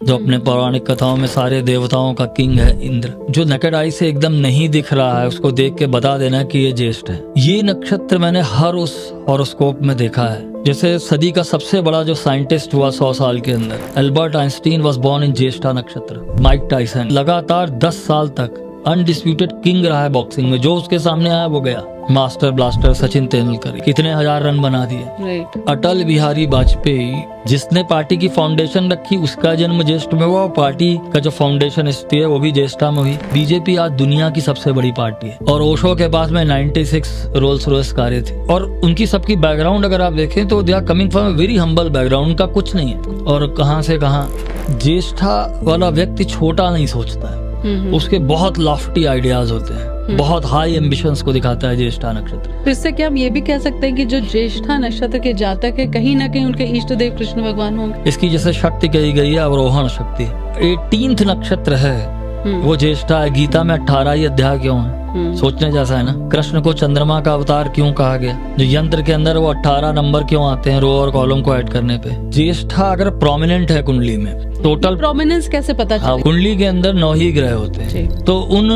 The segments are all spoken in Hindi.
जो अपने पौराणिक कथाओं में सारे देवताओं का किंग है इंद्र, जो नेकेड आई से एकदम नहीं दिख रहा है, उसको देख के बता देना कि ये ज्येष्ठ है। ये नक्षत्र मैंने हर उस हॉरोस्कोप में देखा है। जैसे सदी का सबसे बड़ा जो साइंटिस्ट हुआ 100 साल के अंदर, Albert Einstein was born in Jyeshtha nakshatra. Mike Tyson लगातार 10 साल तक अनडिस्प्यूटेड किंग रहा है बॉक्सिंग में, जो उसके सामने आया वो गया। मास्टर ब्लास्टर सचिन तेंदुलकर कितने हजार रन बना दिए। अटल बिहारी वाजपेयी, जिसने पार्टी की फाउंडेशन रखी, उसका जन्म ज्येष्ठ में हुआ। पार्टी का जो फाउंडेशन है वो भी ज्येष्ठा में हुई। बीजेपी आज दुनिया की सबसे बड़ी पार्टी है। और ओशो के पास में 96 रोल्स रॉयस कारें थी। और उनकी सबकी बैकग्राउंड अगर आप देखें तो they are coming from very humble background, का कुछ नहीं है। और कहां से कहां ज्येष्ठा वाला व्यक्ति छोटा नहीं सोचता है, उसके बहुत लॉफ्टी आइडियाज होते हैं, बहुत हाई एम्बिशंस को दिखाता है ज्येष्ठा नक्षत्र। तो इससे क्या हम ये भी कह सकते हैं कि जो ज्येष्ठा नक्षत्र के जातक है, कहीं ना कहीं उनके इष्ट देव कृष्ण भगवान होंगे? इसकी जैसे शक्ति कही गई है, अवरोहण शक्ति। 18th नक्षत्र है वो ज्येष्ठा है। गीता में 18 ही अध्याय क्यों है? सोचने जैसा है ना। कृष्ण को चंद्रमा का अवतार क्यों कहा गया? जो यंत्र के अंदर वो 18 नंबर क्यों आते हैं रो और कॉलम को ऐड करने पे? ज्येष्ठा अगर प्रोमिनेंट है कुंडली में, टोटल प्रोमिनेंस कैसे पता चलेगा? कुंडली के अंदर 9 ही ग्रह होते हैं, तो उन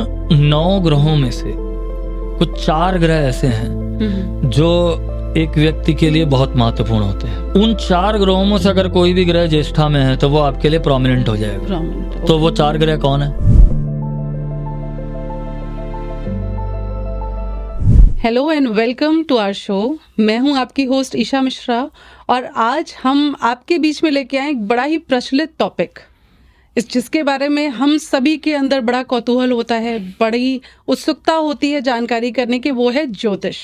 9 ग्रहों में से कुछ 4 ग्रह ऐसे हैं जो एक व्यक्ति के लिए बहुत महत्वपूर्ण होते हैं। उन 4 ग्रहों में से अगर कोई भी ग्रह ज्येष्ठा में है तो वो आपके लिए प्रोमिनेंट हो जाएगा। तो वो 4 ग्रह कौन है? Hello and welcome to our show. मैं हूं आपकी होस्ट ईशा मिश्रा और आज हम आपके बीच में लेके आए एक बड़ा ही प्रचलित टॉपिक, जिसके बारे में हम सभी के अंदर बड़ा कौतूहल होता है, बड़ी उत्सुकता होती है जानकारी करने की। वो है ज्योतिष।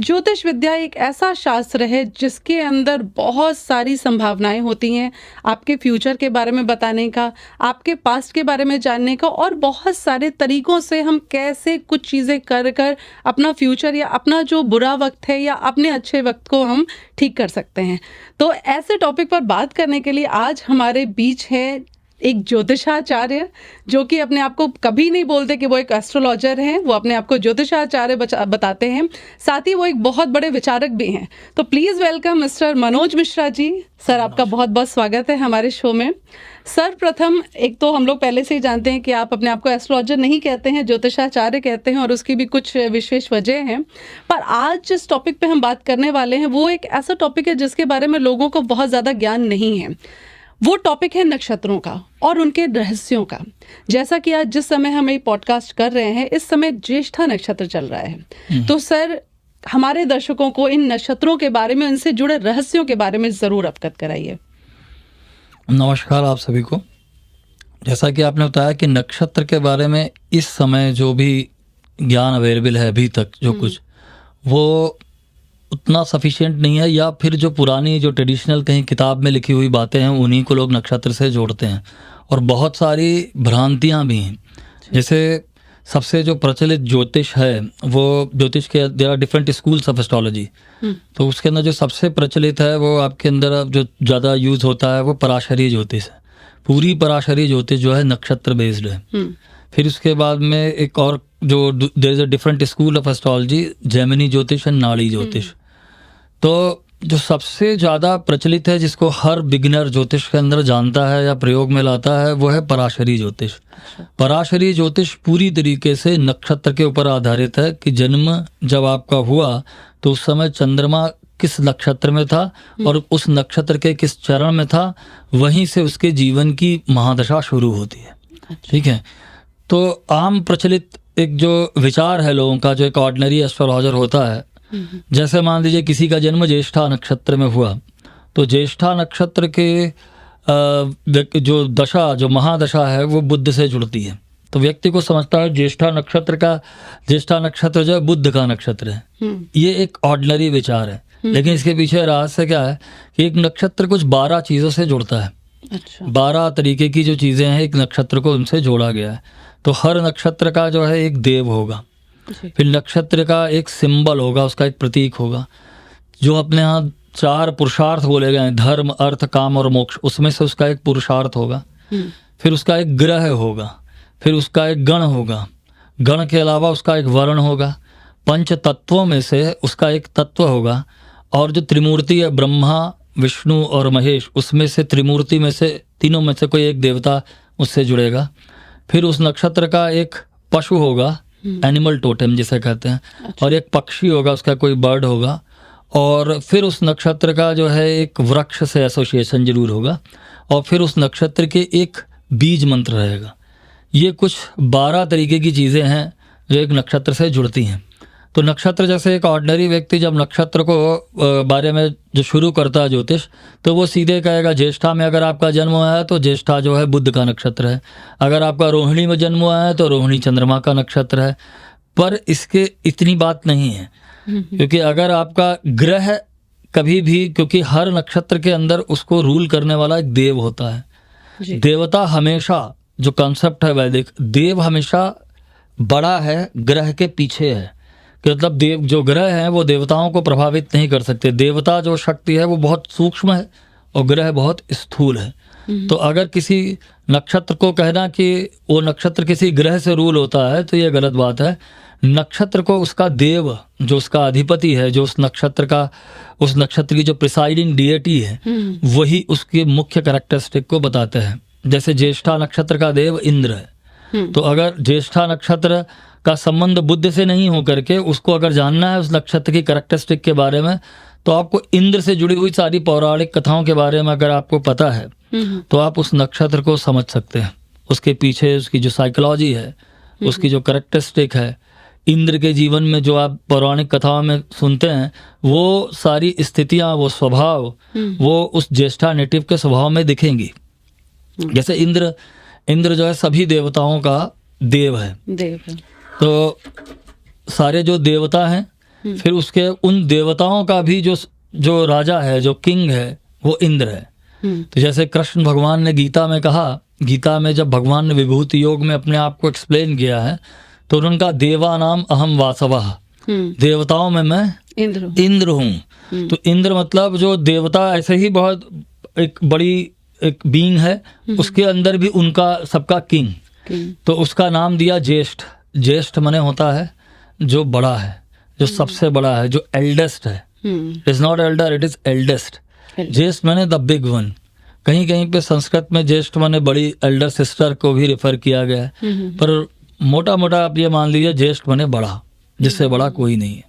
ज्योतिष विद्या एक ऐसा शास्त्र है जिसके अंदर बहुत सारी संभावनाएं होती हैं, आपके फ्यूचर के बारे में बताने का, आपके पास्ट के बारे में जानने का, और बहुत सारे तरीकों से हम कैसे कुछ चीज़ें कर कर अपना फ्यूचर या अपना जो बुरा वक्त है या अपने अच्छे वक्त को हम ठीक कर सकते हैं। तो ऐसे टॉपिक पर बात करने के लिए आज हमारे बीच है एक ज्योतिषाचार्य, जो कि अपने आप को कभी नहीं बोलते कि वो एक एस्ट्रोलॉजर हैं, वो अपने आप को ज्योतिषाचार्य बताते हैं। साथ ही वो एक बहुत बड़े विचारक भी हैं। तो please welcome mister Manoj Mishra ji. Sir, आपका बहुत बहुत स्वागत है हमारे शो में। सर, प्रथम एक तो हम लोग पहले से ही जानते हैं कि आप अपने आप को एस्ट्रोलॉजर नहीं कहते हैं, ज्योतिषाचार्य कहते हैं, और उसकी भी कुछ विशेष वजह हैं। पर आज जिस टॉपिक पे हम बात करने वाले हैं वो एक ऐसा टॉपिक है जिसके बारे में लोगों को बहुत ज़्यादा ज्ञान नहीं है। वो टॉपिक है नक्षत्रों का और उनके रहस्यों का। जैसा कि आज जिस समय हम ये पॉडकास्ट कर रहे हैं, इस समय ज्येष्ठा नक्षत्र चल रहा है। तो सर, हमारे दर्शकों को इन नक्षत्रों के बारे में, इनसे जुड़े रहस्यों के बारे में जरूर अवगत कराइए। नमस्कार आप सभी को। जैसा कि आपने बताया कि नक्षत्र के बारे में इस समय जो भी ज्ञान अवेलेबल है अभी तक, जो कुछ वो उतना सफिशिएंट नहीं है, या फिर जो पुरानी जो ट्रेडिशनल कहीं किताब में लिखी हुई बातें हैं उन्हीं को लोग नक्षत्र से जोड़ते हैं। और बहुत सारी भ्रांतियां भी हैं। जैसे सबसे जो प्रचलित ज्योतिष है, वो ज्योतिष के there are different schools of astrology. तो उसके अंदर जो सबसे प्रचलित है वो आपके अंदर जो ज़्यादा यूज होता है वो पराशरी ज्योतिष है। पूरी पराशरी ज्योतिष जो है नक्षत्र बेस्ड है। फिर उसके बाद में एक और जो there is a different school of astrology, Jaimini ज्योतिष एंड नाड़ी ज्योतिष। तो जो सबसे ज़्यादा प्रचलित है, जिसको हर बिगिनर ज्योतिष के अंदर जानता है या प्रयोग में लाता है, वो है पराशरी ज्योतिष। पराशरी ज्योतिष पूरी तरीके से नक्षत्र के ऊपर आधारित है कि जन्म जब आपका हुआ तो उस समय चंद्रमा किस नक्षत्र में था और उस नक्षत्र के किस चरण में था, वहीं से उसके जीवन की महादशा शुरू होती है। ठीक है। तो आम प्रचलित एक जो विचार है लोगों का, जो एक ऑर्डिनरी एस्ट्रोलॉजर होता है, जैसे मान लीजिए किसी का जन्म ज्येष्ठा नक्षत्र में हुआ, तो ज्येष्ठा नक्षत्र के जो दशा, जो महादशा है, वो बुध से जुड़ती है। तो व्यक्ति को समझता है ज्येष्ठा नक्षत्र जो है बुध का नक्षत्र है। ये एक ऑर्डिनरी विचार है। लेकिन इसके पीछे रहस्य क्या है कि एक नक्षत्र कुछ 12 चीज़ों से जुड़ता है। 12 तरीके की जो चीज़ें हैं एक नक्षत्र को उनसे जोड़ा गया है। तो हर नक्षत्र का जो है एक देव होगा, फिर नक्षत्र का एक सिंबल होगा, उसका एक प्रतीक होगा। जो अपने यहाँ 4 पुरुषार्थ बोले गए हैं, धर्म, अर्थ, काम और मोक्ष, उसमें से उसका एक पुरुषार्थ होगा। फिर उसका एक ग्रह होगा, फिर उसका एक गण होगा, गण के अलावा उसका एक वर्ण होगा, पंच तत्वों में से उसका एक तत्व होगा, और जो त्रिमूर्ति है, ब्रह्मा, विष्णु और महेश, उसमें से त्रिमूर्ति में से तीनों में से कोई एक देवता उससे जुड़ेगा। फिर उस नक्षत्र का एक पशु होगा, एनिमल टोटेम जिसे कहते हैं, और एक पक्षी होगा, उसका कोई बर्ड होगा, और फिर उस नक्षत्र का जो है एक वृक्ष से एसोसिएशन जरूर होगा, और फिर उस नक्षत्र के एक बीज मंत्र रहेगा। ये कुछ 12 तरीके की चीज़ें हैं जो एक नक्षत्र से जुड़ती हैं। तो नक्षत्र जैसे एक ऑर्डिनरी व्यक्ति जब नक्षत्र को बारे में जो शुरू करता है ज्योतिष, तो वो सीधे कहेगा ज्येष्ठा में अगर आपका जन्म हुआ है तो ज्येष्ठा जो है बुध का नक्षत्र है, अगर आपका रोहिणी में जन्म हुआ है तो रोहिणी चंद्रमा का नक्षत्र है। पर इसके इतनी बात नहीं है, क्योंकि अगर आपका ग्रह कभी भी, क्योंकि हर नक्षत्र के अंदर उसको रूल करने वाला एक देव होता है। देवता हमेशा, जो कॉन्सेप्ट है वैदिक, देव हमेशा बड़ा है, ग्रह के पीछे है। कि मतलब देव जो ग्रह हैं वो देवताओं को प्रभावित नहीं कर सकते। देवता जो शक्ति है वो बहुत सूक्ष्म है और ग्रह बहुत स्थूल है। तो अगर किसी नक्षत्र को कहना कि वो नक्षत्र किसी ग्रह से रूल होता है तो ये गलत बात है। नक्षत्र को उसका देव, जो उसका अधिपति है, जो उस नक्षत्र की जो प्रिसाइडिंग डिएटी है, वही उसके मुख्य कैरेक्टरिस्टिक को बताते हैं। जैसे ज्येष्ठा नक्षत्र का देव इंद्र है, तो अगर ज्येष्ठा नक्षत्र का संबंध बुध से नहीं हो करके उसको अगर जानना है उस नक्षत्र की कैरेक्टरिस्टिक के बारे में, तो आपको इंद्र से जुड़ी हुई सारी पौराणिक कथाओं के बारे में अगर आपको पता है तो आप उस नक्षत्र को समझ सकते हैं। उसके पीछे उसकी जो साइकोलॉजी है, उसकी जो कैरेक्टरिस्टिक है, इंद्र के जीवन में जो आप पौराणिक कथाओं में सुनते हैं, वो सारी स्थितियां, वो स्वभाव, वो उस ज्येष्ठा नेटिव के स्वभाव में दिखेंगी। जैसे इंद्र जो है सभी देवताओं का देव है। तो सारे जो देवता हैं, फिर उसके उन देवताओं का भी जो राजा है, जो किंग है, वो इंद्र है। तो जैसे कृष्ण भगवान ने गीता में कहा, गीता में जब भगवान ने विभूति योग में अपने आप को एक्सप्लेन किया है, तो उनका देवानाम अहम वासवः, देवताओं में मैं इंद्र हूँ। तो इंद्र मतलब जो देवता ऐसे ही बहुत एक बड़ी एक बीइंग है, उसके अंदर भी उनका सबका किंग। तो उसका नाम दिया ज्येष्ठ। ज्येष्ठ माने होता है जो बड़ा है, जो सबसे बड़ा है, जो एल्डेस्ट है। It is not Elder, it is eldest. ज्येष्ठ माने द बिग वन। कहीं कहीं पे संस्कृत में ज्येष्ठ माने बड़ी, एल्डर सिस्टर को भी रेफर किया गया है, पर मोटा मोटा आप ये मान लीजिए ज्येष्ठ माने बड़ा, जिससे बड़ा कोई नहीं है।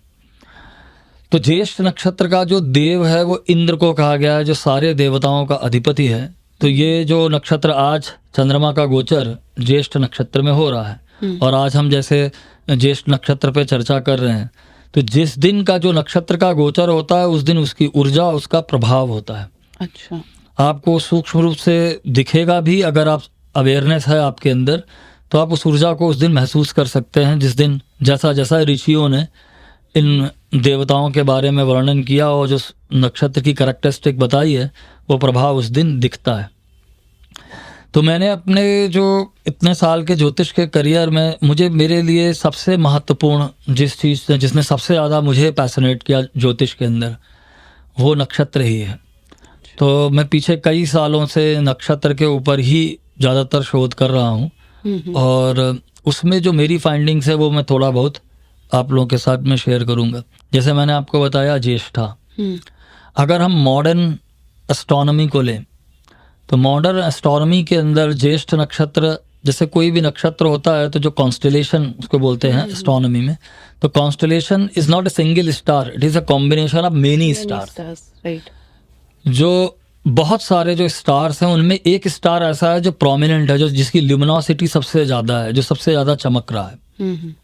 तो ज्येष्ठ नक्षत्र का जो देव है वो इंद्र को कहा गया है, जो सारे देवताओं का अधिपति है। तो ये जो नक्षत्र आज चंद्रमा का गोचर ज्येष्ठ नक्षत्र में हो रहा है, और आज हम जैसे ज्येष्ठ नक्षत्र पे चर्चा कर रहे हैं, तो जिस दिन का जो नक्षत्र का गोचर होता है उस दिन उसकी ऊर्जा, उसका प्रभाव होता है। अच्छा, आपको सूक्ष्म रूप से दिखेगा भी। अगर आप अवेयरनेस है आपके अंदर, तो आप उस ऊर्जा को उस दिन महसूस कर सकते हैं, जिस दिन जैसा जैसा ऋषियों ने इन देवताओं के बारे में वर्णन किया और जो नक्षत्र की कैरेक्टरिस्टिक बताई है, वो प्रभाव उस दिन दिखता है। तो मैंने अपने जो इतने साल के ज्योतिष के करियर में, मेरे लिए सबसे महत्वपूर्ण जिसने सबसे ज़्यादा मुझे पैशनेट किया ज्योतिष के अंदर, वो नक्षत्र ही है। तो मैं पीछे कई सालों से नक्षत्र के ऊपर ही ज़्यादातर शोध कर रहा हूँ, और उसमें जो मेरी फाइंडिंग्स है वो मैं थोड़ा बहुत आप लोगों के साथ में शेयर करूँगा। जैसे मैंने आपको बताया ज्येष्ठा, अगर हम मॉडर्न एस्ट्रोनॉमी को लें, तो मॉडर्न एस्ट्रोनॉमी के अंदर ज्येष्ठ नक्षत्र, जैसे कोई भी नक्षत्र होता है तो जो कॉन्स्टेलेशन उसको बोलते हैं एस्ट्रोनॉमी में, तो constellation is not a single star, it is a combination of many stars. जो बहुत सारे जो स्टार्स हैं उनमें एक स्टार ऐसा है जो प्रोमिनेंट है, जो जिसकी ल्यूमिनोसिटी सबसे ज़्यादा है, जो सबसे ज़्यादा चमक रहा है।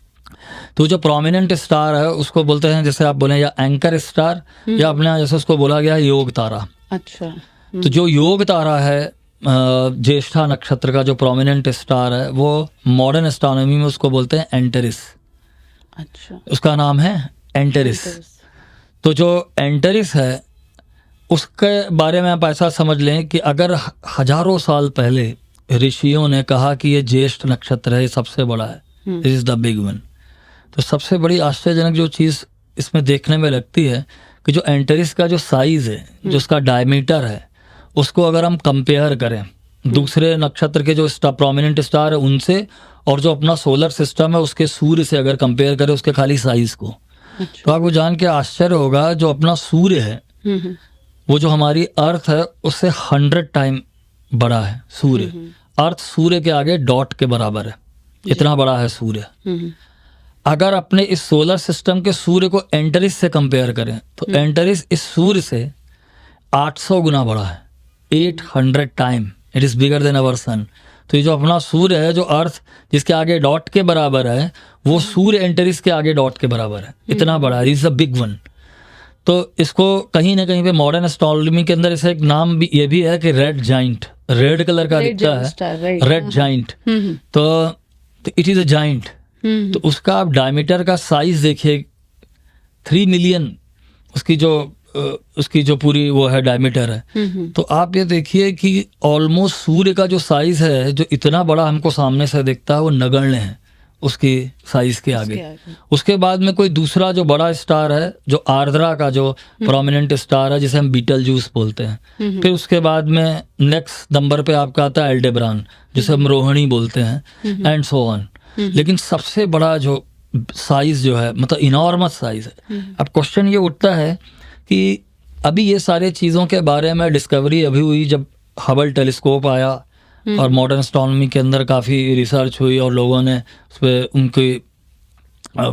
तो जो प्रोमिनेंट स्टार है उसको बोलते हैं, जैसे आप बोले, या एंकर स्टार, या अपने यहाँ जैसे उसको बोला गया है योग तारा। अच्छा। तो जो योग तारा है ज्येष्ठा नक्षत्र का, जो प्रोमिनेंट स्टार है, वो मॉडर्न एस्ट्रोनॉमी में उसको बोलते हैं एंटेरिस। अच्छा। उसका नाम है एंटेरिस। तो जो एंटेरिस है उसके बारे में आप ऐसा समझ लें कि अगर हजारों साल पहले ऋषियों ने कहा कि ये ज्येष्ठ नक्षत्र है, ये सबसे बड़ा है, this is the big one, तो सबसे बड़ी आश्चर्यजनक जो चीज़ इसमें देखने में लगती है कि जो एंटेरिस का जो साइज़ है, जो उसका डायमीटर है, उसको अगर हम कंपेयर करें दूसरे नक्षत्र के जो प्रोमिनेंट स्टार है उनसे, और जो अपना सोलर सिस्टम है उसके सूर्य से अगर कंपेयर करें उसके खाली साइज़ को, तो आपको जान के आश्चर्य होगा जो अपना सूर्य है, वो जो हमारी अर्थ है उससे 100 टाइम बड़ा है सूर्य। अर्थ सूर्य के आगे डॉट के बराबर है, इतना बड़ा है सूर्य। अगर अपने इस सोलर सिस्टम के सूर्य को एंटरिस से कंपेयर करें तो एंटरिस इस सूर्य से 800 गुना बड़ा है, 800 time it is bigger than our sun. तो ये जो अपना सूर्य है, जो अर्थ जिसके आगे डॉट के बराबर है, वो सूर्य एंटरिस के आगे डॉट के बराबर है, इतना बड़ा है, इज अ बिग वन। तो इसको कहीं ना कहीं पे मॉडर्न एस्ट्रोनॉमी के अंदर इसे एक नाम भी ये भी है कि रेड जाइंट, रेड कलर का दिखता है, रेड जाइंट। तो इट इज अ जाइंट। तो उसका आप डायमीटर का साइज देखिए, 3 मिलियन उसकी जो पूरी वो है डायमीटर है। तो आप ये देखिए कि ऑलमोस्ट सूर्य का जो साइज है, जो इतना बड़ा हमको सामने से दिखता है, वो नगण्य है उसकी साइज के आगे। उसके बाद में कोई दूसरा जो बड़ा स्टार है, जो आर्द्रा का जो प्रोमिनेंट स्टार है, जिसे हम बीटल जूस बोलते हैं। फिर उसके बाद में नेक्स्ट नंबर पे आपका आता है एल्डेब्रान, जिसे हम रोहिणी बोलते हैं, एंड सो ऑन। लेकिन सबसे बड़ा जो साइज जो है, मतलब इनॉर्मस साइज है। अब क्वेश्चन ये उठता है कि अभी ये सारे चीज़ों के बारे में डिस्कवरी अभी हुई जब हबल टेलीस्कोप आया और मॉडर्न एस्ट्रोनॉमी के अंदर काफ़ी रिसर्च हुई और लोगों ने उस पर उनकी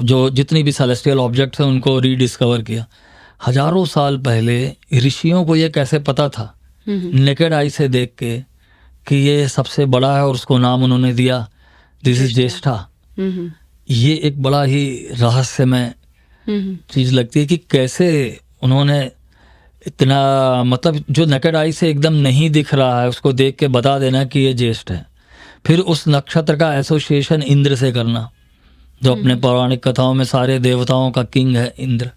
जो जितनी भी सेलेस्टियल ऑब्जेक्ट्स हैं उनको रीडिस्कवर किया। हजारों साल पहले ऋषियों को ये कैसे पता था नेकेड आई से देख के कि ये सबसे बड़ा है, और उसको नाम उन्होंने दिया दिस इज ज्येष्ठा। ये एक बड़ा ही रहस्यमय चीज़ लगती है कि कैसे उन्होंने इतना, मतलब जो नेकेड आई से एकदम नहीं दिख रहा है उसको देख के बता देना कि ये ज्येष्ठ है। फिर उस नक्षत्र का एसोसिएशन इंद्र से करना, जो अपने पौराणिक कथाओं में सारे देवताओं का किंग है इंद्र।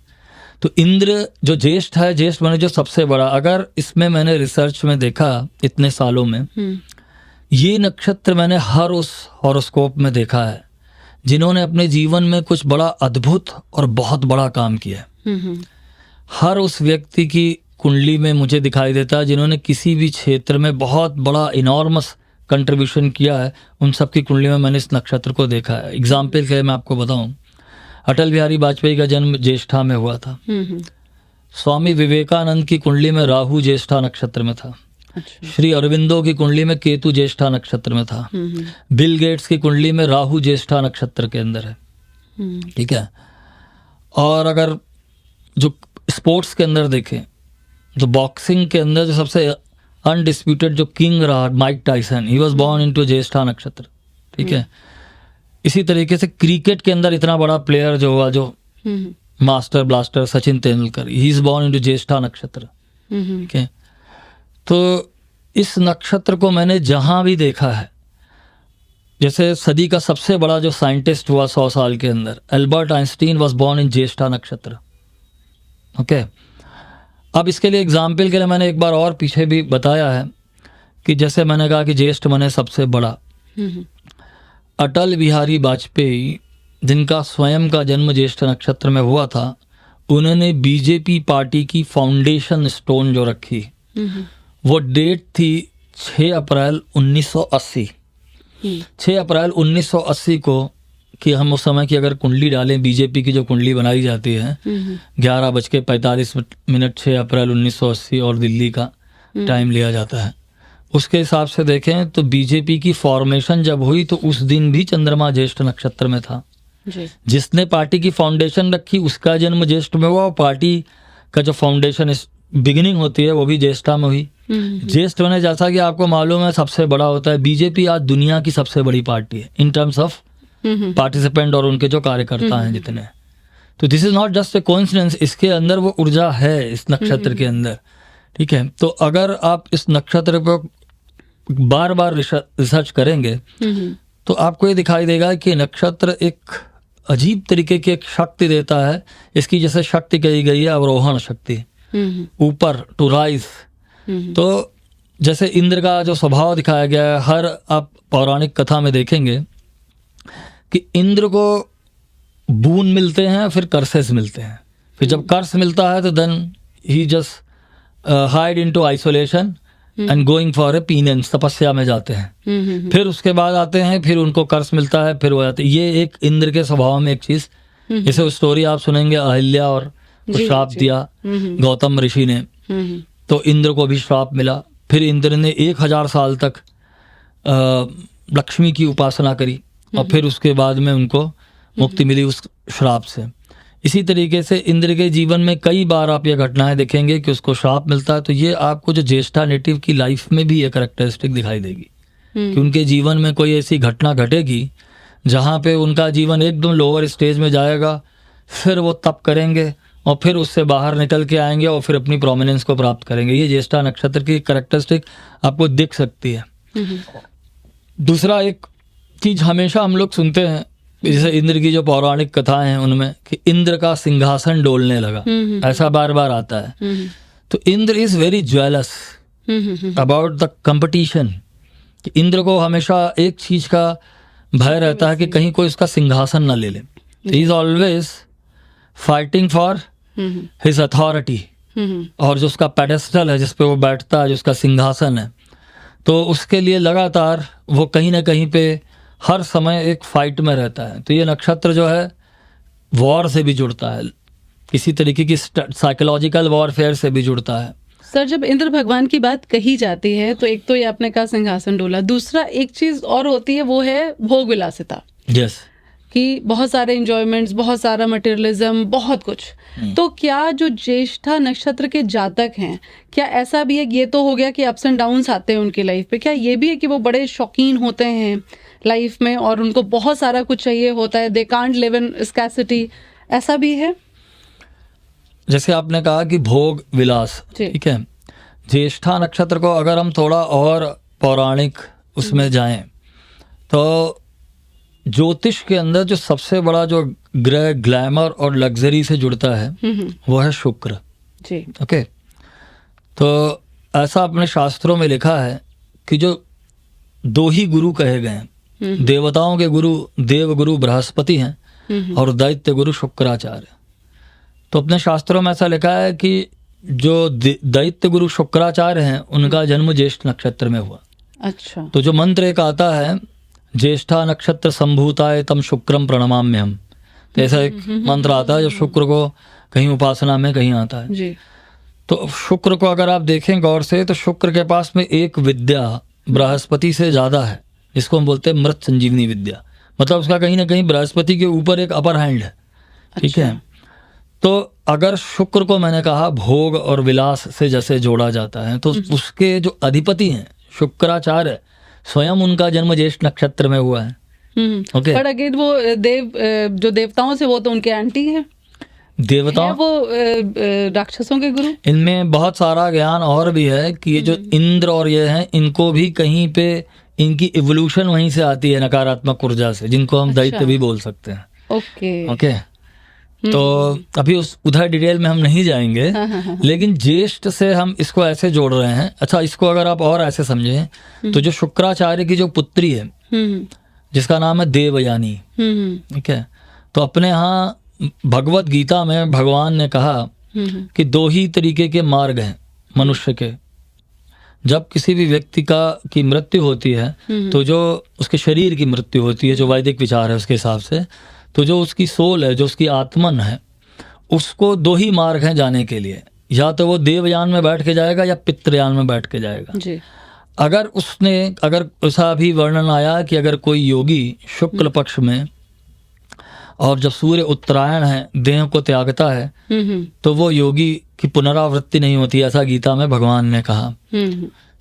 तो इंद्र जो ज्येष्ठ है, ज्येष्ठ माने जो सबसे बड़ा। अगर इसमें मैंने रिसर्च में देखा इतने सालों में, ये नक्षत्र मैंने हर उस हॉरोस्कोप में देखा है जिन्होंने अपने जीवन में कुछ बड़ा अद्भुत और बहुत बड़ा काम किया है। हर उस व्यक्ति की कुंडली में मुझे दिखाई देता है जिन्होंने किसी भी क्षेत्र में बहुत बड़ा इनॉर्मस कंट्रीब्यूशन किया है, उन सब की कुंडली में मैंने इस नक्षत्र को देखा है। एग्जाम्पल के मैं आपको बताऊं, अटल बिहारी वाजपेयी का जन्म ज्येष्ठा में हुआ था। स्वामी विवेकानंद की कुंडली में राहु ज्येष्ठा नक्षत्र में था। श्री अरविंदो की कुंडली में केतु ज्येष्ठा नक्षत्र में था। बिल गेट्स की कुंडली में राहु ज्येष्ठा नक्षत्र के अंदर है। ठीक है। और अगर जो स्पोर्ट्स के अंदर देखें तो बॉक्सिंग के अंदर जो सबसे अनडिस्प्यूटेड जो किंग रहा Mike Tyson, he was born into Jyeshtha nakshatra. ठीक है। इसी तरीके से क्रिकेट के अंदर इतना बड़ा प्लेयर जो हुआ, जो master blaster Sachin Tendulkar, he is born into Jyeshtha nakshatra. ठीक है। तो इस नक्षत्र को मैंने जहां भी देखा है, जैसे सदी का सबसे बड़ा जो साइंटिस्ट हुआ 100 साल के अंदर, Albert Einstein was born in Jyeshtha nakshatra. Okay. अब इसके लिए एग्जाम्पल के लिए मैंने एक बार और पीछे भी बताया है कि जैसे मैंने कहा कि ज्येष्ठ माने सबसे बड़ा। अटल बिहारी वाजपेयी, जिनका स्वयं का जन्म ज्येष्ठ नक्षत्र में हुआ था, उन्होंने बीजेपी पार्टी की फाउंडेशन स्टोन जो रखी, वो डेट थी 6 अप्रैल 1980। 6 अप्रैल 1980 को, कि हम उस समय की अगर कुंडली डालें, बीजेपी की जो कुंडली बनाई जाती है 11:45 6 अप्रैल 1980 और दिल्ली का टाइम लिया जाता है, उसके हिसाब से देखें तो बीजेपी की फॉर्मेशन जब हुई तो उस दिन भी चंद्रमा ज्येष्ठ नक्षत्र में था। जिसने पार्टी की फाउंडेशन रखी उसका जन्म ज्येष्ठ में हुआ, और पार्टी का जो फाउंडेशन बिगिनिंग होती है वो भी ज्येष्ठा में हुई। ज्येष्ठ होने, जैसा कि आपको मालूम है, सबसे बड़ा होता है। बीजेपी आज दुनिया की सबसे बड़ी पार्टी है इन टर्म्स ऑफ पार्टिसिपेंट और उनके जो कार्यकर्ता हैं जितने। तो this is not just a coincidence, इसके अंदर वो ऊर्जा है इस नक्षत्र के अंदर। ठीक है। तो अगर आप इस नक्षत्र पर बार बार रिसर्च करेंगे तो आपको ये दिखाई देगा कि नक्षत्र एक अजीब तरीके की एक शक्ति देता है। इसकी जैसे शक्ति कही गई है अवरोहण शक्ति, ऊपर टू राइज। तो जैसे इंद्र का जो स्वभाव दिखाया गया है, हर आप पौराणिक कथा में देखेंगे कि इंद्र को बून मिलते हैं, फिर कर्सेस मिलते हैं। फिर जब कर्स मिलता है तो then he just hide into isolation and going for a penance, तपस्या में जाते हैं। फिर उसके बाद आते हैं, फिर उनको कर्स मिलता है, फिर वो जाते हैं। ये एक इंद्र के स्वभाव में एक चीज, जैसे स्टोरी आप सुनेंगे अहिल्या और श्राप दिया गौतम ऋषि ने, तो इंद्र को भी श्राप मिला, फिर इंद्र ने 1000 साल तक लक्ष्मी की उपासना करी और फिर उसके बाद में उनको मुक्ति मिली उस श्राप से। इसी तरीके से इंद्र के जीवन में कई बार आप ये घटनाएं देखेंगे कि उसको श्राप मिलता है। तो ये आपको जो ज्येष्ठा नेटिव की लाइफ में भी ये कैरेक्टरिस्टिक दिखाई देगी कि उनके जीवन में कोई ऐसी घटना घटेगी जहाँ पे उनका जीवन एकदम लोअर स्टेज में जाएगा, फिर वो तप करेंगे और फिर उससे बाहर निकल के आएंगे और फिर अपनी प्रोमिनेंस को प्राप्त करेंगे। ये ज्येष्ठा नक्षत्र की कैरेक्टरिस्टिक आपको दिख सकती है। दूसरा एक चीज हमेशा हम लोग सुनते हैं, जैसे इंद्र की जो पौराणिक कथाएं हैं उनमें कि इंद्र का सिंहासन डोलने लगा, ऐसा बार बार आता है। तो Indra is very jealous about the competition. Indra को हमेशा एक चीज का भय रहता है कि कहीं कोई उसका सिंहासन न ले ले। He is always fighting for his authority, और जो उसका पेडेस्टल है जिस पे वो बैठता है, जो उसका सिंहासन है, तो उसके लिए लगातार वो कहीं ना कहीं पे हर समय एक फाइट में रहता है। तो ये नक्षत्र जो है वॉर से भी जुड़ता है, किसी तरीके की साइकोलॉजिकल वॉरफेयर से भी जुड़ता है। सर, जब इंद्र भगवान की बात कही जाती है तो एक तो ये आपने कहा सिंहासन डोला, दूसरा एक चीज और होती है वो है भोग विलासिता। यस, कि बहुत सारे इंजॉयमेंट्स, बहुत सारा मटेरियलिज्म, बहुत कुछ। तो क्या जो ज्येष्ठा नक्षत्र के जातक हैं, क्या ऐसा भी है, ये तो हो गया कि अप्स एंड डाउन्स आते हैं उनकी लाइफ पे, क्या ये भी है कि वो बड़े शौकीन होते हैं लाइफ में और उनको बहुत सारा कुछ चाहिए होता है, they can't live in scarcity, ऐसा भी है? जैसे आपने कहा कि भोग विलास, ठीक है। ज्येष्ठा नक्षत्र को अगर हम थोड़ा और पौराणिक उसमें जाएं तो ज्योतिष के अंदर जो सबसे बड़ा जो ग्रह ग्लैमर और लग्जरी से जुड़ता है वो है शुक्र जी। ओके, तो ऐसा अपने शास्त्रों में लिखा है कि जो दो ही गुरु कहे गए हैं, देवताओं के गुरु देवगुरु बृहस्पति हैं और दैत्य गुरु शुक्राचार्य। तो अपने शास्त्रों में ऐसा लिखा है कि जो दैत्य गुरु शुक्राचार्य हैं उनका जन्म ज्येष्ठ नक्षत्र में हुआ। अच्छा। तो जो मंत्र एक आता है, ज्येष्ठा नक्षत्र संभूताय तम शुक्रम प्रणमाम्यहम, तो ऐसा एक मंत्र आता है जो शुक्र को कहीं उपासना में कहीं आता है जी। तो शुक्र को अगर आप देखें गौर से तो शुक्र के पास में एक विद्या बृहस्पति से ज्यादा है, जिसको हम बोलते हैं मृत संजीवनी विद्या। मतलब उसका कहीं ना कहीं बृहस्पति के ऊपर एक अपर हैंड है, ठीक है। तो अगर शुक्र को मैंने कहा भोग और विलास से जैसे जोड़ा जाता है, तो उसके जो अधिपति हैं शुक्राचार्य, स्वयं उनका जन्म ज्येष्ठ नक्षत्र में हुआ है। ओके, पर अगेन वो जो देवताओं से, वो तो उनके आंटी हैं, देवताओं, वो राक्षसों के गुरु। इनमें बहुत सारा ज्ञान और भी है कि ये जो इंद्र और ये हैं, इनको भी कहीं पे इनकी इवोल्यूशन वहीं से आती है, नकारात्मक ऊर्जा से, जिनको हम दैत्य भी बोल सकते हैं। ओके ओके, तो अभी उस उधर डिटेल में हम नहीं जाएंगे, लेकिन ज्येष्ठ से हम इसको ऐसे जोड़ रहे हैं। अच्छा, इसको अगर आप और ऐसे समझें तो जो शुक्राचार्य की जो पुत्री है जिसका नाम है देवयानी, ठीक है, तो अपने यहाँ भगवत गीता में भगवान ने कहा कि दो ही तरीके के मार्ग हैं मनुष्य के। जब किसी भी व्यक्ति की मृत्यु होती है तो जो उसके शरीर की मृत्यु होती है, जो वैदिक विचार है उसके हिसाब से, तो जो उसकी सोल है, जो उसकी आत्मन है, उसको दो ही मार्ग हैं जाने के लिए, या तो वो देवयान में बैठ के जाएगा या पितृयान में बैठ के जाएगा जी। अगर ऐसा भी वर्णन आया कि अगर कोई योगी शुक्ल पक्ष में और जब सूर्य उत्तरायण है देह को त्यागता है तो वो योगी की पुनरावृत्ति नहीं होती, ऐसा गीता में भगवान ने कहा।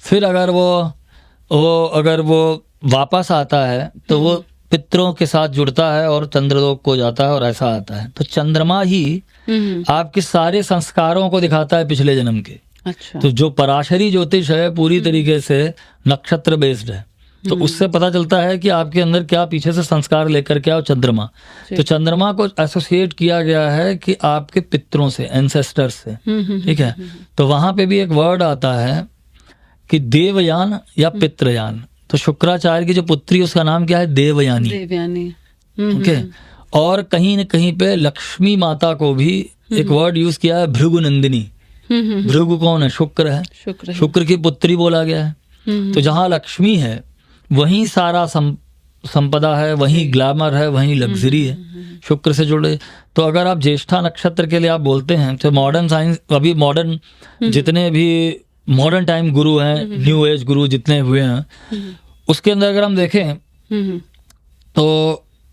फिर अगर वो वापस आता है तो वो पितरों के साथ जुड़ता है और चंद्रलोक को जाता है, और ऐसा आता है। तो चंद्रमा ही आपके सारे संस्कारों को दिखाता है पिछले जन्म के। अच्छा। तो जो पराशरी ज्योतिष है पूरी तरीके से नक्षत्र बेस्ड है, तो उससे पता चलता है कि आपके अंदर क्या पीछे से संस्कार लेकर के आओ चंद्रमा। तो चंद्रमा को एसोसिएट किया गया है कि आपके पितरों से, एंसेस्टर्स से, ठीक है। तो वहां पे भी एक वर्ड आता है कि देवयान या पितृयान। तो शुक्राचार्य की जो पुत्री उसका नाम क्या है? देवयानी। देवयानी। ओके। और कहीं न कहीं पे लक्ष्मी माता को भी एक वर्ड यूज किया है, भृगु नंदिनी। भृगु कौन है? शुक्र है। शुक्र की पुत्री बोला गया है। तो जहाँ लक्ष्मी है वहीं सारा संपदा है, वहीं ग्लैमर है, वहीं लग्जरी है, शुक्र से जुड़े। तो अगर आप ज्येष्ठा नक्षत्र के लिए आप बोलते हैं तो मॉडर्न साइंस, अभी मॉडर्न जितने भी मॉडर्न टाइम गुरु हैं, न्यू एज गुरु जितने हुए हैं, उसके अंदर अगर हम देखें तो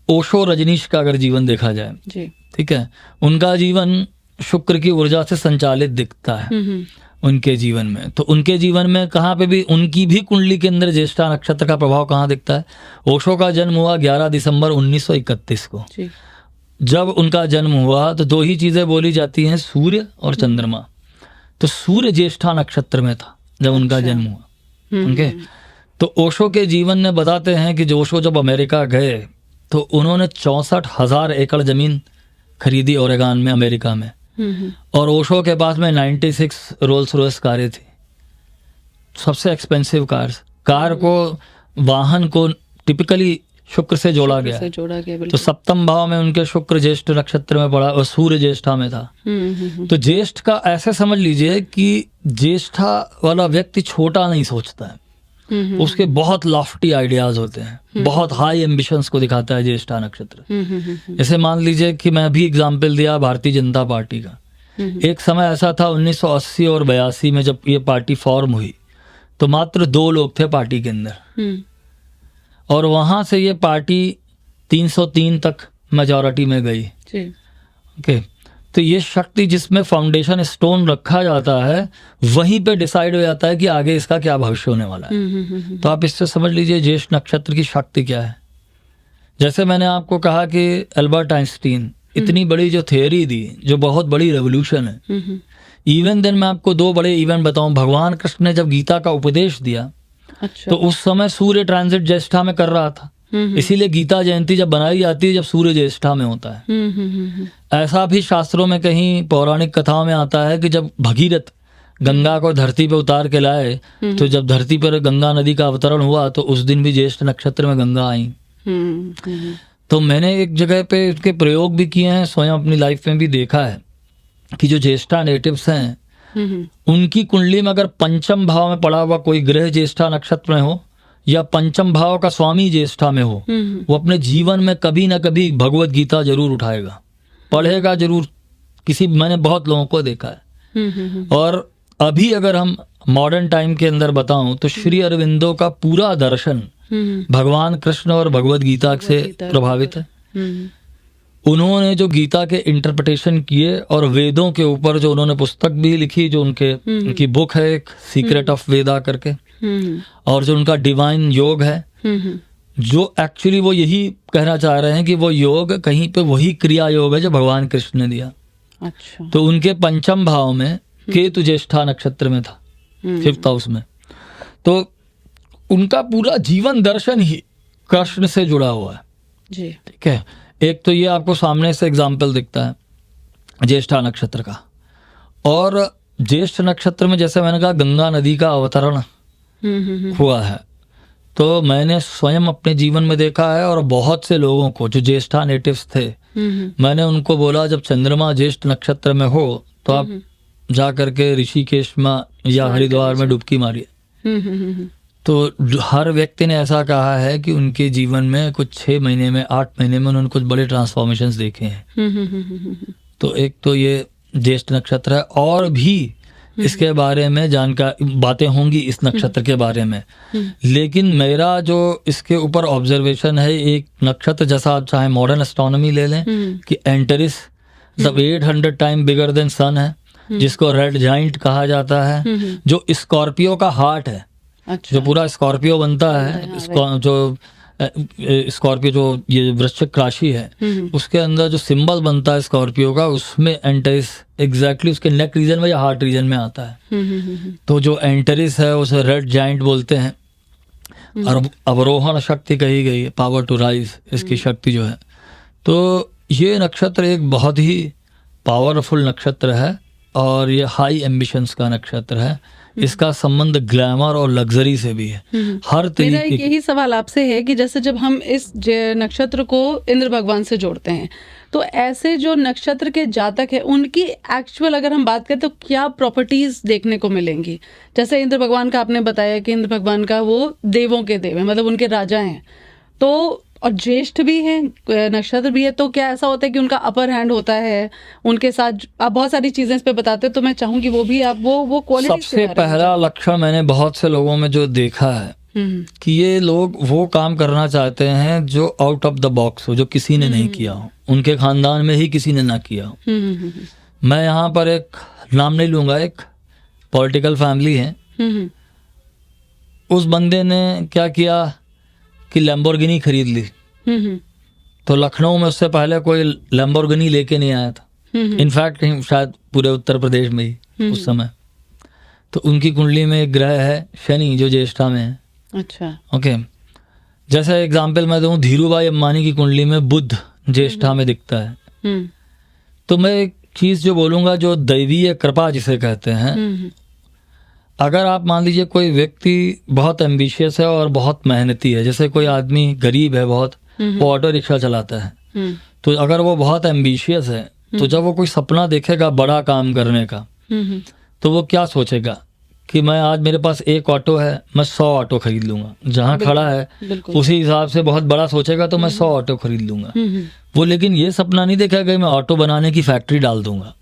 ओशो रजनीश का अगर जीवन देखा जाए, जी, ठीक है, उनका जीवन शुक्र की ऊर्जा से संचालित दिखता है उनके जीवन में। तो उनके जीवन में कहाँ पे भी उनकी भी कुंडली के अंदर ज्येष्ठा नक्षत्र का प्रभाव कहाँ दिखता है। ओशो का जन्म हुआ 11 दिसंबर 1931 को। जी, जब उनका जन्म हुआ तो दो ही चीजें बोली जाती हैं, सूर्य और चंद्रमा। तो सूर्य ज्येष्ठा नक्षत्र में था जब उनका जन्म हुआ। ओके, तो ओशो के जीवन में बताते हैं कि ओशो जब अमेरिका गए तो उन्होंने 64,000 एकड़ जमीन खरीदी ओरेगन में, अमेरिका में। और ओशो के पास में 96 रोल्स रॉयस कारें थी, सबसे एक्सपेंसिव कार को, वाहन को टिपिकली शुक्र से जोड़ा गया है। तो सप्तम भाव में उनके शुक्र ज्येष्ठ नक्षत्र में पड़ा और सूर्य ज्येष्ठा में था। तो ज्येष्ठ का ऐसे समझ लीजिए कि ज्येष्ठा वाला व्यक्ति छोटा नहीं सोचता है, उसके बहुत लॉफ्टी आइडियाज होते हैं, बहुत हाई एम्बिशंस को दिखाता है ज्येष्ठा नक्षत्र। जैसे मान लीजिए कि मैं अभी एग्जाम्पल दिया भारतीय जनता पार्टी का। एक समय ऐसा था 1980 और 82 में जब ये पार्टी फॉर्म हुई तो मात्र 2 लोग थे पार्टी के अंदर, और वहां से ये पार्टी 303 तक मेजॉरिटी में गई। ओके, तो ये शक्ति जिसमें फाउंडेशन स्टोन रखा जाता है वहीं पे डिसाइड हो जाता है कि आगे इसका क्या भविष्य होने वाला है। तो आप इससे समझ लीजिए ज्येष्ठ नक्षत्र की शक्ति क्या है। जैसे मैंने आपको कहा कि एल्बर्ट आइंस्टीन इतनी बड़ी जो थियोरी दी, जो बहुत बड़ी रेवोल्यूशन है। इवन देन मैं आपको 2 बड़े इवेंट बताऊं। भगवान कृष्ण ने जब गीता का उपदेश दिया, अच्छा, तो उस समय सूर्य ट्रांजिट ज्येष्ठा में कर रहा था। इसीलिए गीता जयंती जब बनाई जाती है जब सूर्य ज्येष्ठा में होता है। ऐसा भी शास्त्रों में कहीं पौराणिक कथाओं में आता है कि जब भगीरथ गंगा को धरती पे उतार के लाए तो जब धरती पर गंगा नदी का अवतरण हुआ तो उस दिन भी ज्येष्ठ नक्षत्र में गंगा आई। तो मैंने एक जगह पे इसके प्रयोग भी किए हैं, स्वयं अपनी लाइफ में भी देखा है कि जो ज्येष्ठा नेटिव्स हैं उनकी कुंडली में अगर पंचम भाव में पड़ा हुआ कोई ग्रह ज्येष्ठा नक्षत्र में हो या पंचम भाव का स्वामी ज्येष्ठा में हो, वो अपने जीवन में कभी ना कभी भगवत गीता जरूर उठाएगा, पढ़ेगा जरूर। मैंने बहुत लोगों को देखा है। और अभी अगर हम मॉडर्न टाइम के अंदर बताऊं तो श्री अरविंदो का पूरा दर्शन भगवान कृष्ण और भगवत गीता से प्रभावित है। उन्होंने जो गीता के इंटरप्रिटेशन किए और वेदों के ऊपर जो उन्होंने पुस्तक भी लिखी, जो उनकी बुक है एक सीक्रेट ऑफ वेदा करके, और जो उनका डिवाइन योग है, जो एक्चुअली वो यही कहना चाह रहे हैं कि वो योग कहीं पे वही क्रिया योग है जो भगवान कृष्ण ने दिया। अच्छा, तो उनके पंचम भाव में केतु ज्येष्ठा नक्षत्र में था, 5th हाउस में। तो उनका पूरा जीवन दर्शन ही कृष्ण से जुड़ा हुआ है जी। ठीक है, एक तो ये आपको सामने से एग्जाम्पल दिखता है ज्येष्ठा नक्षत्र का। और ज्येष्ठ नक्षत्र में जैसे मैंने कहा गंगा नदी का अवतरण हुआ है, तो मैंने स्वयं अपने जीवन में देखा है। और बहुत से लोगों को जो ज्येष्ठा नेटिव्स थे, मैंने उनको बोला जब चंद्रमा ज्येष्ठ नक्षत्र में हो तो आप जा करके ऋषिकेश में या हरिद्वार में डुबकी मारिए। तो हर व्यक्ति ने ऐसा कहा है कि उनके जीवन में कुछ 6 महीने में 8 महीने में उन्होंने कुछ बड़े ट्रांसफॉर्मेशंस देखे हैं। तो एक तो ये ज्येष्ठ नक्षत्र है, और भी इसके बारे में बातें होंगी इस नक्षत्र के बारे में। लेकिन मेरा जो इसके ऊपर ऑब्जर्वेशन है, एक नक्षत्र जैसा आप चाहे मॉडर्न एस्ट्रोनॉमी ले लें कि एंटरिस मतलब 800 टाइम बिगर देन सन है, जिसको रेड जाइंट कहा जाता है, जो स्कॉर्पियो का हार्ट है। अच्छा, जो पूरा स्कॉर्पियो बनता है, जो स्कॉर्पियो जो ये वृश्चिक राशि है उसके अंदर जो सिंबल बनता है स्कॉर्पियो का, उसमें एंटरिस एग्जैक्टली उसके नेक रीजन में या हार्ट रीजन में आता है। तो जो एंटरिस है उसे रेड जाइंट बोलते हैं, और अवरोहण शक्ति कही गई है, पावर टू राइज इसकी शक्ति जो है। तो ये नक्षत्र एक बहुत ही पावरफुल नक्षत्र है और ये हाई एम्बिशंस का नक्षत्र है। इसका संबंध ग्लैमर और लग्जरी से भी है। हर तरीके। मेरा यही सवाल आपसे है कि जैसे जब हम इस नक्षत्र को इंद्र भगवान से जोड़ते हैं, तो ऐसे जो नक्षत्र के जातक है उनकी एक्चुअल अगर हम बात करें तो क्या प्रॉपर्टीज देखने को मिलेंगी? जैसे इंद्र भगवान का आपने बताया कि इंद्र भगवान का वो देवों के देव है, मतलब उनके राजा हैं। तो और ज्येष्ठ भी है, नक्षत्र भी है, तो क्या ऐसा होता है कि उनका अपर हैंड होता है उनके साथ? आप बहुत सारी चीजें इस पे बताते हो, तो मैं चाहूंगी वो भी आप वो क्वालिटी सबसे पहला लक्षण मैंने बहुत से लोगों में जो देखा है कि ये लोग वो काम करना चाहते हैं जो आउट ऑफ द बॉक्स हो, जो किसी ने नहीं किया हो, उनके खानदान में ही किसी ने ना किया हो। मैं यहाँ पर एक नाम नहीं लूंगा, एक पॉलिटिकल फैमिली है, उस बंदे ने क्या किया कि लैम्बोर्गिनी खरीद ली। तो लखनऊ में उससे पहले कोई लैम्बोर्गिनी लेके नहीं आया था, इनफैक्ट शायद पूरे उत्तर प्रदेश में ही उस समय। तो उनकी कुंडली में एक ग्रह है शनि जो ज्येष्ठा में है। अच्छा, ओके। जैसे एग्जाम्पल मैं दूं, धीरूभाई अंबानी की कुंडली में बुध ज्येष्ठा में दिखता है। तो मैं एक चीज जो बोलूंगा, जो दैवीय कृपा जिसे कहते हैं, अगर आप मान लीजिए कोई व्यक्ति बहुत एम्बिशियस है और बहुत मेहनती है, जैसे कोई आदमी गरीब है बहुत, वो ऑटो रिक्शा चलाता है, तो अगर वो बहुत एम्बिशियस है तो जब वो कोई सपना देखेगा बड़ा काम करने का, तो वो क्या सोचेगा कि मैं आज मेरे पास एक ऑटो है, मैं 100 ऑटो खरीद लूंगा। जहाँ खड़ा है उसी हिसाब से बहुत बड़ा सोचेगा, तो मैं 100 ऑटो खरीद लूंगा। वो लेकिन ये सपना नहीं देखेगा कि मैं ऑटो बनाने की फैक्ट्री डाल दूंगा।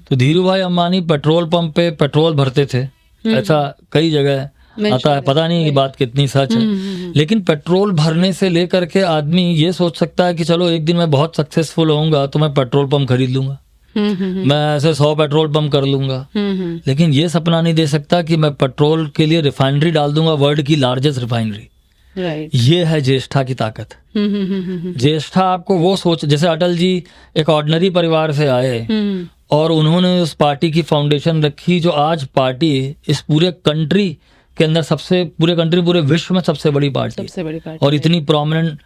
तो धीरूभाई अंबानी पेट्रोल पंप पे पेट्रोल भरते थे, ऐसा कई जगह आता है, पता नहीं ये बात कितनी सच है, लेकिन पेट्रोल भरने से लेकर के आदमी ये सोच सकता है कि चलो एक दिन मैं बहुत सक्सेसफुल होऊंगा तो मैं पेट्रोल पंप खरीद लूंगा, मैं ऐसे 100 पेट्रोल पंप कर लूंगा। लेकिन ये सपना नहीं दे सकता कि मैं पेट्रोल के लिए रिफाइनरी डाल दूंगा, वर्ल्ड की लार्जेस्ट रिफाइनरी। ये है ज्येष्ठा की ताकत। ज्येष्ठा आपको वो सोच, जैसे अटल जी एक ऑर्डिनरी परिवार से आए और उन्होंने उस पार्टी की फाउंडेशन रखी जो आज पार्टी इस पूरे कंट्री के अंदर पूरे विश्व में सबसे बड़ी पार्टी और इतनी प्रोमिनेंट,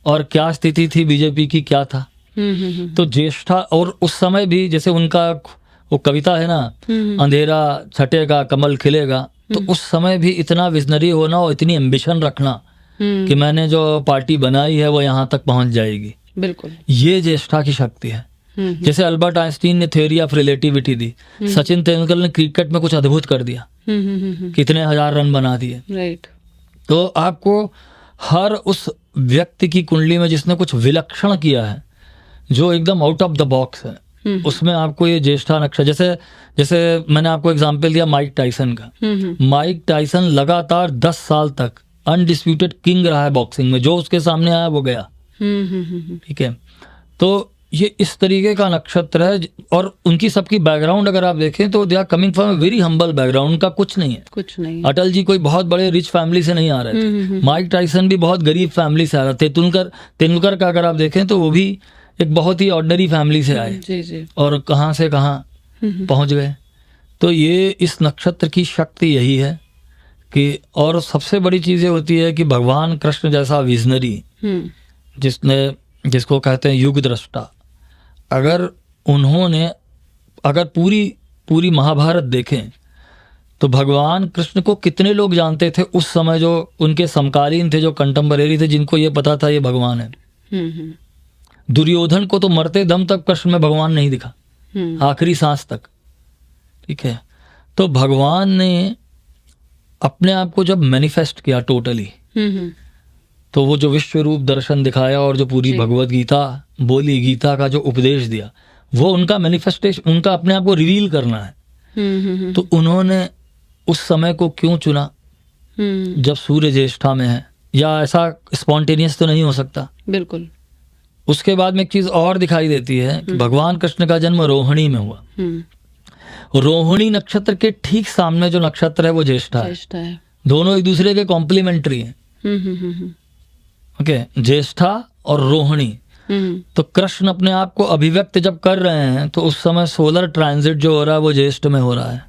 और क्या स्थिति थी बीजेपी की, क्या था। तो ज्येष्ठा, और उस समय भी जैसे उनका वो कविता है ना, अंधेरा छटेगा कमल खिलेगा, तो उस समय भी इतना विजनरी होना और इतनी एम्बिशन रखना कि मैंने जो पार्टी बनाई है वो यहाँ तक पहुंच जाएगी। बिल्कुल, ये ज्येष्ठा की शक्ति है। जैसे अल्बर्ट आइंस्टीन ने थ्योरी ऑफ रिलेटिविटी दी, सचिन तेंदुलकर ने क्रिकेट में कुछ अद्भुत कर दिया, कितने हजार रन बना दिए। राइट। तो आपको हर उस व्यक्ति की कुंडली में जिसने कुछ विलक्षण किया है, जो एकदम आउट ऑफ द बॉक्स है, उसमें आपको ये ज्येष्ठा नक्षत्र, जैसे मैंने आपको एग्जांपल दिया माइक टाइसन का। माइक टाइसन लगातार 10 साल तक अनडिस्प्यूटेड किंग रहा है बॉक्सिंग में, जो उसके सामने आया वो गया। ठीक है, तो ये इस तरीके का नक्षत्र है। और उनकी सबकी बैकग्राउंड अगर आप देखें तो they are coming from very humble background, उनका कुछ नहीं है, कुछ नहीं। अटल जी कोई बहुत बड़े रिच फैमिली से नहीं आ रहे थे, माइक टाइसन भी बहुत गरीब फैमिली से आ रहे थे, तेंदुलकर का अगर आप देखें तो वो भी एक बहुत ही ऑर्डिनरी फैमिली से आए, जी। और कहाँ से कहाँ पहुंच गए। तो ये इस नक्षत्र की शक्ति यही है कि, और सबसे बड़ी चीज ये होती है कि भगवान कृष्ण जैसा विजनरी, जिसको कहते हैं युग दृष्टा, अगर पूरी महाभारत देखें तो भगवान कृष्ण को कितने लोग जानते थे उस समय, जो उनके समकालीन थे, जो कंटेम्परेरी थे, जिनको ये पता था ये भगवान है। दुर्योधन को तो मरते दम तक कृष्ण में भगवान नहीं दिखा, आखिरी सांस तक। ठीक है, तो भगवान ने अपने आप को जब मैनिफेस्ट किया टोटली, तो वो जो विश्व रूप दर्शन दिखाया और जो पूरी भगवत गीता बोली, गीता का जो उपदेश दिया, वो उनका मैनिफेस्टेशन, उनका अपने आप को रिवील करना है। तो उन्होंने उस समय को क्यों चुना जब सूर्य ज्येष्ठा में है, या ऐसा स्पॉन्टेनियस तो नहीं हो सकता। बिल्कुल। उसके बाद में एक चीज और दिखाई देती है कि भगवान कृष्ण का जन्म रोहिणी में हुआ। रोहिणी नक्षत्र के ठीक सामने जो नक्षत्र है वो ज्येष्ठा है। दोनों एक दूसरे के कॉम्प्लीमेंट्री हैं। ओके, ज्येष्ठा और रोहिणी। तो कृष्ण अपने आप को अभिव्यक्त जब कर रहे हैं तो उस समय सोलर ट्रांजिट जो हो रहा है वो ज्येष्ठ में हो रहा है।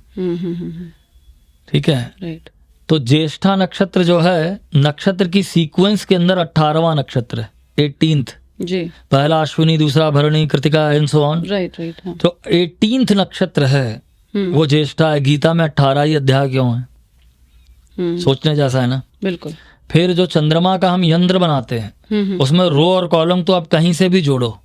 ठीक है, राइट। तो ज्येष्ठा नक्षत्र जो है, नक्षत्र की सीक्वेंस के अंदर 18वां नक्षत्र है, 18th जी। पहला अश्विनी, दूसरा भरणी, Kritika and so on. Right. तो 18th नक्षत्र है वो ज्येष्ठा है। गीता में 18 ही अध्याय क्यों है, सोचने जैसा है ना। बिल्कुल। फिर जो चंद्रमा का हम यंत्र बनाते हैं, उसमें रो और कॉलम तो आप कहीं से भी जोड़ो,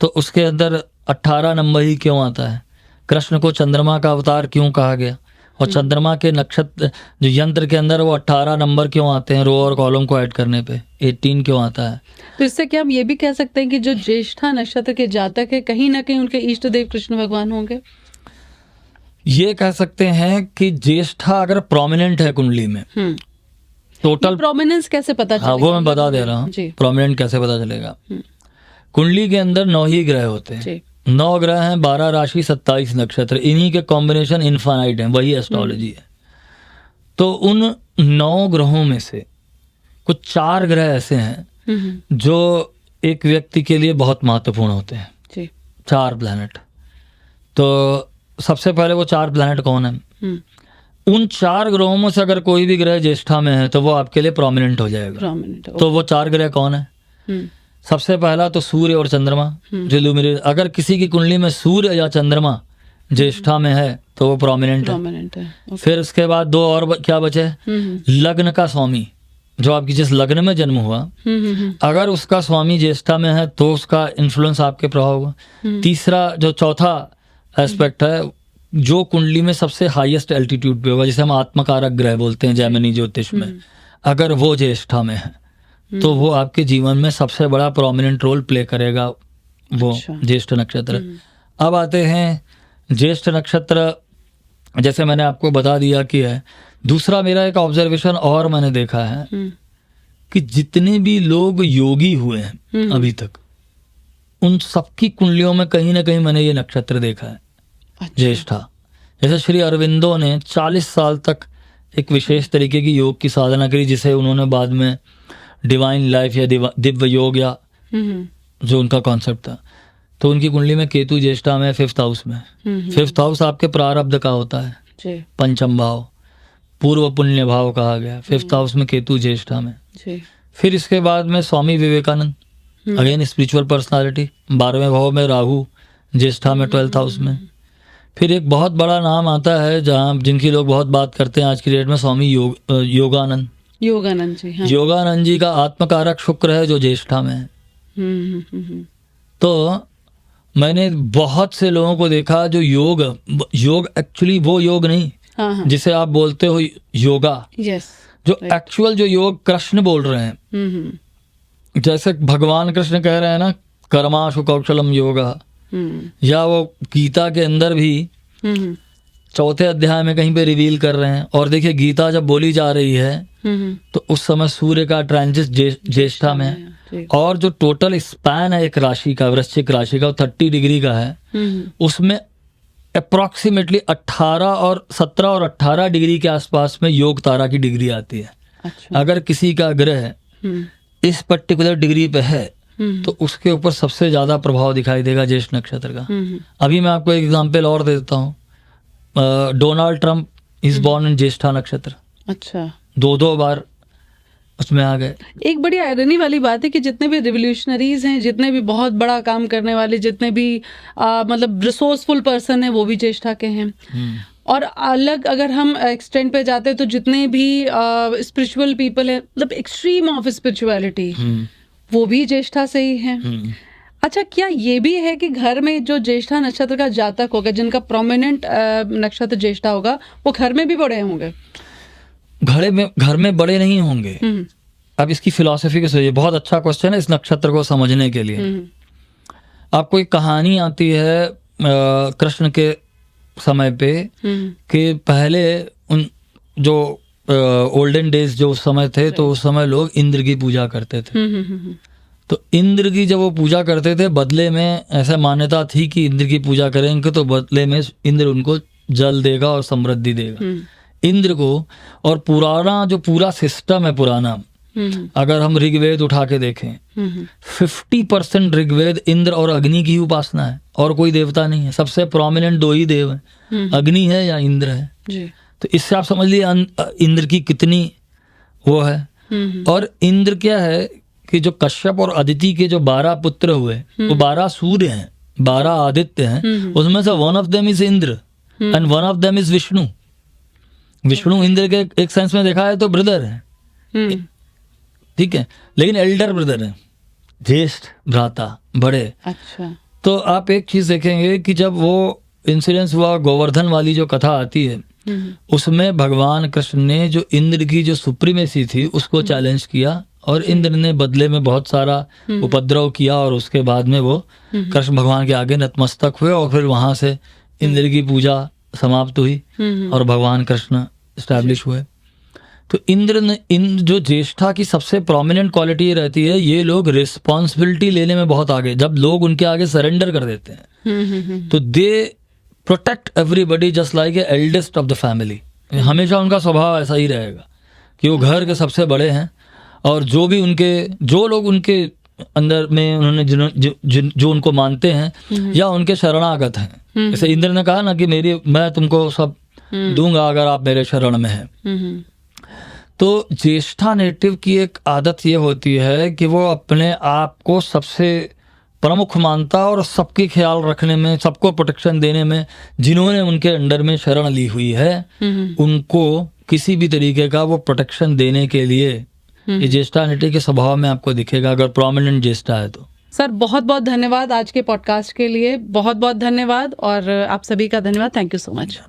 तो उसके अंदर 18 नंबर ही क्यों आता है। कृष्ण को चंद्रमा का अवतार क्यों कहा गया, और चंद्रमा के नक्षत्र जो यंत्र के अंदर वो 18 नंबर क्यों आते हैं रो और कॉलम को ऐड करने पे, 18 क्यों आता है। तो इससे क्या हम ये भी कह सकते हैं कि जो ज्येष्ठा नक्षत्र के जातक है कहीं ना कहीं उनके इष्ट देव कृष्ण भगवान होंगे? ये कह सकते हैं कि ज्येष्ठा अगर प्रोमिनेंट है कुंडली में, टोटल प्रोमिनेंस कैसे पता चलेगा? हाँ वो मैं बता दे रहा हूँ जी। प्रोमिनेंट कैसे पता चलेगा। कुंडली के अंदर 9 ही ग्रह होते हैं, जी 9 ग्रह हैं, 12 राशि, 27 नक्षत्र, इन्हीं के कॉम्बिनेशन इनफाइनाइट है, वही एस्ट्रोलॉजी है। तो उन 9 ग्रहों में से कुछ 4 ग्रह ऐसे हैं जो एक व्यक्ति के लिए बहुत महत्वपूर्ण होते हैं। जी 4 प्लैनेट। तो सबसे पहले वो 4 प्लैनेट कौन है? उन 4 ग्रहों में से अगर कोई भी ग्रह ज्येष्ठा में है तो वो आपके लिए प्रोमिनेंट हो जाएगा। प्रोमिनेंट तो वो 4 ग्रह कौन है? सबसे पहला तो सूर्य और चंद्रमा जो लुमिनरी, अगर किसी की कुंडली में सूर्य या चंद्रमा ज्येष्ठा में है तो वो प्रोमिनेंट है। फिर उसके बाद 2 और क्या बचे? लग्न का स्वामी, जो आपकी जिस लग्न में जन्म हुआ, अगर उसका स्वामी ज्येष्ठा में है तो उसका इन्फ्लुएंस आपके प्रभाव होगा। तीसरा जो चौथा एस्पेक्ट है, जो कुंडली में सबसे हाईएस्ट एल्टीट्यूड पे होगा, जिसे हम आत्मकारक ग्रह बोलते हैं जैमिनी ज्योतिष में, अगर वो ज्येष्ठा में है तो वो आपके जीवन में सबसे बड़ा प्रोमिनेंट रोल प्ले करेगा, वो ज्येष्ठ नक्षत्र। अब आते हैं ज्येष्ठ नक्षत्र, जैसे मैंने आपको बता दिया कि है। दूसरा मेरा एक ऑब्जर्वेशन और मैंने देखा है कि जितने भी लोग योगी हुए हैं अभी तक, उन सबकी कुंडलियों में कहीं ना कहीं मैंने ये नक्षत्र देखा है, ज्येष्ठा। जैसे श्री अरविंदो ने 40 साल तक एक विशेष तरीके की योग की साधना करी, जिसे उन्होंने बाद में डिवाइन लाइफ या दिव्य योग या जो उनका कॉन्सेप्ट था, तो उनकी कुंडली में केतु ज्येष्ठा में 5th हाउस में। 5th हाउस आपके प्रारब्ध का होता है, पंचम भाव, पूर्व पुण्य भाव कहा गया। 5th हाउस में केतु ज्येष्ठा में। फिर इसके बाद में Swami Vivekananda, again spiritual personality, 12वें भाव में राहु ज्येष्ठा में 12th हाउस में। फिर एक बहुत बड़ा नाम आता है जहाँ जिनकी लोग बहुत बात करते हैं आज की डेट में, स्वामी योगानंद जी। हाँ। योगानंद जी का आत्मकारक शुक्र है जो ज्येष्ठा में है। तो मैंने बहुत से लोगों को देखा जो योग एक्चुअली वो योग नहीं, जिसे आप बोलते हो योगा, जो एक्चुअल जो योग कृष्ण बोल रहे हैं, जैसे भगवान कृष्ण कह रहे हैं ना, कर्माशु कौशलम योगा, या वो गीता के अंदर भी 4थे अध्याय में कहीं पे रिवील कर रहे हैं। और देखिए गीता जब बोली जा रही है तो उस समय सूर्य का ट्रांजिट ज्येष्ठा में है, और जो टोटल स्पैन है एक राशि का, वृश्चिक राशि का, वो 30 डिग्री का है। उसमें अप्रॉक्सीमेटली 17 और 18 डिग्री के आसपास में योग तारा की डिग्री आती है। अच्छा। अगर किसी का ग्रह इस पर्टिकुलर डिग्री पे है तो उसके ऊपर सबसे ज्यादा प्रभाव दिखाई देगा ज्येष्ठ नक्षत्र का। अभी मैं आपको एक एग्जांपल और दे देता हूँ। Donald Trump is born in Jyeshtha nakshatra. अच्छा। 2 बार उसमें आ गए। एक बड़ी आयरनी वाली बात है कि जितने भी रिवोल्यूशनरीज हैं, जितने भी बहुत बड़ा काम करने वाले, जितने भी मतलब रिसोर्सफुल पर्सन है, वो भी ज्येष्ठा के हैं। और अलग अगर हम एक्सटेंड पे जाते हैं तो जितने भी स्पिरिचुअल पीपल है, मतलब एक्सट्रीम ऑफ स्पिरिचुअलिटी, वो भी ज्येष्ठा से ही है। अच्छा, क्या ये भी है कि घर में जो ज्येष्ठा नक्षत्र का जातक होगा, जिनका प्रोमिनेंट नक्षत्र ज्येष्ठा होगा, वो घर में भी बड़े होंगे? घर में बड़े नहीं होंगे। अब इसकी फिलॉसफी के सोचिए, बहुत अच्छा क्वेश्चन है इस नक्षत्र को समझने के लिए। आपको एक कहानी आती है कृष्ण के समय पे कि पहले उन जो ओल्डन डेज जो उस समय थे, तो उस समय लोग इंद्र की पूजा करते थे। तो इंद्र की जब वो पूजा करते थे, बदले में ऐसा मान्यता थी कि इंद्र की पूजा करेंगे तो बदले में इंद्र उनको जल देगा और समृद्धि देगा इंद्र को। और पुराना जो पूरा सिस्टम है पुराना, अगर हम ऋग्वेद उठा के देखें, 50% ऋग्वेद इंद्र और अग्नि की उपासना है, और कोई देवता नहीं है। सबसे प्रोमिनेंट 2 ही देव हैं, अग्नि है या इंद्र है जी। तो इससे आप समझ लिए इंद्र की कितनी वो है। और इंद्र क्या है कि जो कश्यप और अदिति के जो 12 पुत्र हुए, वो 12 सूर्य हैं, 12 आदित्य हैं। उसमें से one of them is Indra and one of them is Vishnu. Vishnu Indra के एक सेंस में देखा है तो ब्रदर है, ठीक है, लेकिन एल्डर ब्रदर है, ज्येष्ठ भ्राता, बड़े। अच्छा। तो आप एक चीज देखेंगे कि जब वो इंसिडेंस हुआ, गोवर्धन वाली जो कथा आती है, उसमें भगवान कृष्ण ने जो इंद्र की जो सुप्रीमेसी थी उसको चैलेंज किया, और इंद्र ने बदले में बहुत सारा उपद्रव किया, और उसके बाद में वो कृष्ण भगवान के आगे नतमस्तक हुए, और फिर वहां से इंद्र की पूजा समाप्त हुई और भगवान कृष्ण स्टैब्लिश हुए। तो इंद्र जो ज्येष्ठा की सबसे प्रोमिनेंट क्वालिटी ये रहती है, ये लोग रिस्पॉन्सिबिलिटी लेने में बहुत आगे, जब लोग उनके आगे सरेंडर कर देते हैं तो they protect everybody just like a eldest of the family. हमेशा उनका स्वभाव ऐसा ही रहेगा कि वो घर के सबसे बड़े हैं, और जो लोग उनके अंदर में उन्होंने जो उनको मानते हैं या उनके शरणागत हैं, जैसे इंद्र ने कहा ना कि मैं तुमको सब दूंगा अगर आप मेरे शरण में हैं। तो ज्येष्ठा नेटिव की एक आदत ये होती है कि वो अपने आप को सबसे प्रमुख मानता और सबकी ख्याल रखने में, सबको प्रोटेक्शन देने में, जिन्होंने उनके अंडर में शरण ली हुई है उनको किसी भी तरीके का वो प्रोटेक्शन देने के लिए ये ज्येष्ठा नेटिव के स्वभाव में आपको दिखेगा, अगर प्रोमिनेंट ज्येष्ठा है तो। सर बहुत बहुत धन्यवाद आज के पॉडकास्ट के लिए, बहुत बहुत धन्यवाद, और आप सभी का धन्यवाद। Thank you so much.